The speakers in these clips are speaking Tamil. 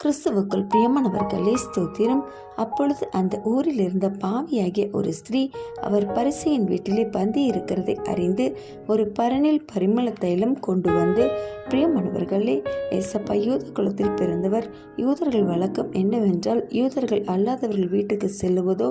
கிறிஸ்துவுக்குள் பிரியமானவர்களே, ஸ்தோத்திரம். அப்பொழுது அந்த ஊரில் இருந்த பாவியாகிய ஒரு ஸ்திரீ அவர் பரிசேயன் வீட்டிலே பந்தி இருக்கிறதை அறிந்து ஒரு பரணில் பரிமள தைலம் கொண்டு வந்து, பிரியமானவர்களே, ஏசப்பா யூத குலத்தில் பிறந்தவர். யூதர்கள் வழக்கம் என்னவென்றால், யூதர்கள் அல்லாதவர்கள் வீட்டுக்கு செல்லுவதோ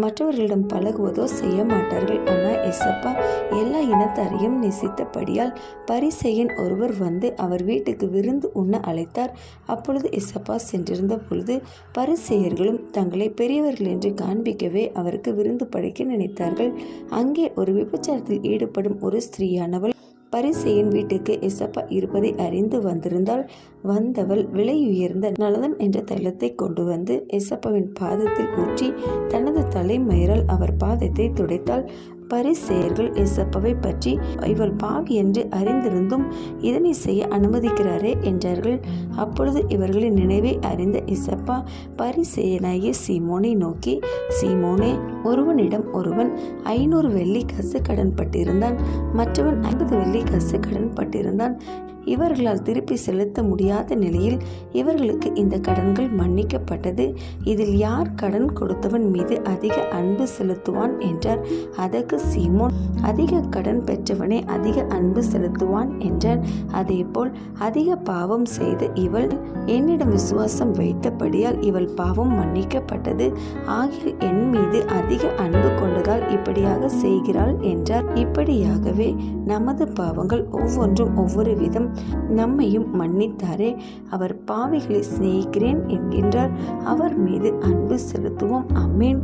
மற்றவர்களிடம் பழகுவதோ செய்ய மாட்டார்கள். ஆனால் ஏசப்பா எல்லா இனத்தாரையும் நேசித்தபடியால் பரிசேயன் ஒருவர் வந்து அவர் வீட்டுக்கு விருந்து உண்ண அழைத்தார். அப்பொழுது ஏசப்பா சென்றிருந்த பொழுது பரிசேயர்களும் தங்களை பெரியவர்கள் என்று காண்பிக்கவே அவருக்கு விருந்து படைக்க நினைத்தார்கள். அங்கே ஒரு விபச்சாரத்தில் ஈடுபடும் ஒரு ஸ்திரீயானவள் பரிசேயன் வீட்டுக்கு ஏசப்பா இருப்பதை அறிந்து வந்தவள் விலையுயர்ந்த நலதம் என்ற தைலத்தை கொண்டு வந்து ஏசப்பாவின் பாதத்தில் ஊற்றி தனது தலைமயிரால் அவர் பாதத்தை துடைத்தாள். பரிசேயர்கள் ஏசப்பாவை பற்றி, இவள் பாவி என்று அறிந்திருந்தும் இதனை செய்ய அனுமதிக்கிறாரே என்றார்கள். அப்பொழுது இவர்களின் நினைவை அறிந்த ஏசப்பா பரிசேயனாகிய சீமோனை நோக்கி, சீமோனே, ஒருவனிடம் ஒருவன் 500 வெள்ளி காசு கடன் பட்டிருந்தான், மற்றவன் 50 வெள்ளி காசு கடன் பட்டிருந்தான். இவர்களால் திருப்பி செலுத்த முடியாத நிலையில் இவர்களுக்கு இந்த கடன்கள் மன்னிக்கப்பட்டது. இதில் யார் கடன் கொடுத்தவன் மீது அதிக அன்பு செலுத்துவான் என்றார். அதற்கு சீமோன், அதிக கடன் பெற்றவனே அதிக அன்பு செலுத்துவான் என்றார். அதேபோல் அதிக பாவம் செய்த இவள் என்னிடம் விசுவாசம் வைத்தபடியால் இவள் பாவம் மன்னிக்கப்பட்டது. ஆகிய என் மீது அதிக அன்பு கொண்டதால் இப்படியாக செய்கிறாள் என்றார். இப்படியாகவே நமது பாவங்கள் ஒவ்வொன்றும் ஒவ்வொரு விதம் நம்மையும் மன்னித்தாரே. அவர் பாவிகளை சிநேகிக்கிறேன் என்கின்றார். அவர் மீது அன்பு செலுத்துவோம். ஆமென்.